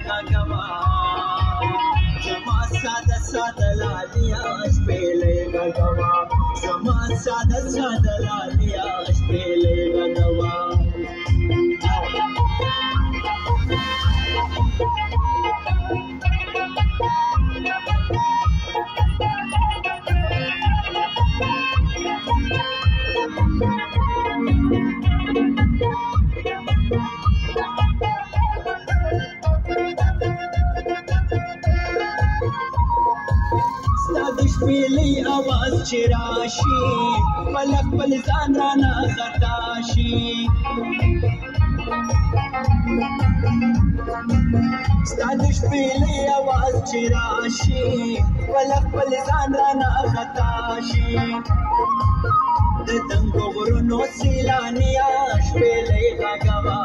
غږوا زما ساده ساده لالیا شپېلې غږوا زما ساده ساده لالیا شپېلې غږوا شپېلې اواز چې راشي فلک بل ځان رانه خطا شي ستا د شپېلې اواز چې راشي فلک بل ځان رانه خطا شي د دنګو غرونو سیلانیا شپېلې غږوا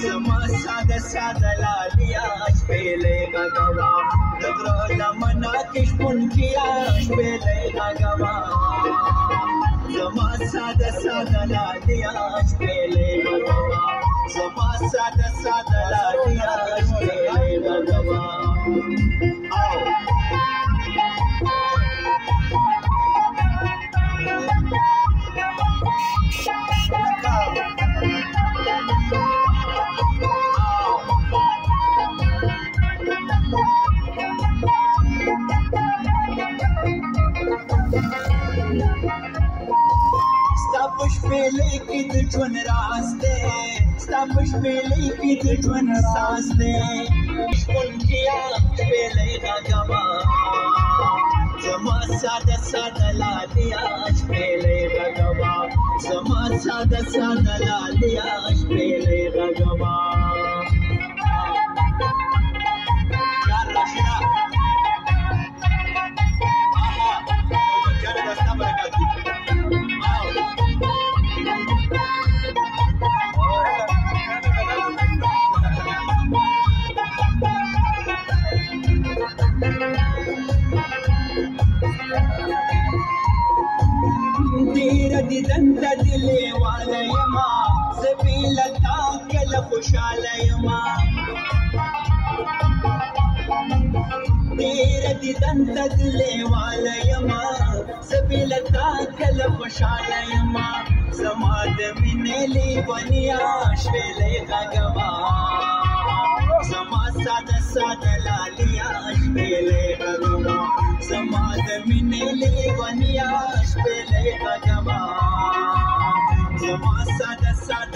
زما ساده ساده لالیا شپېلې غږوا د غره لمنه کې شپون کیا شپېلې غږوا زما ساده ساده لالیا شپېلې غږوا زما ساده ساده لالیا شپېلې غږوا شپېلې کې د ژوند راز دی ستا په شپېلې کې د ژوند ساز دی شپون کیا شپېلې غږوا زما ساده ساده لالیا شپېلې غږوا زما ساده ساده لالیا شپېلې غږوا ډېره دیدنته د لیواله یمه زه بې له تا کله خوشحاله یمه ډېره دیدنته د لیواله یمه زه بې له تا کله خوشحاله یمه زما د مینې لیونیا شپېلې غږوا زما ساده ساده لالیا شپېلې غږوا زما د مینې لیونیا شپېلې غږوا زما ساده ساده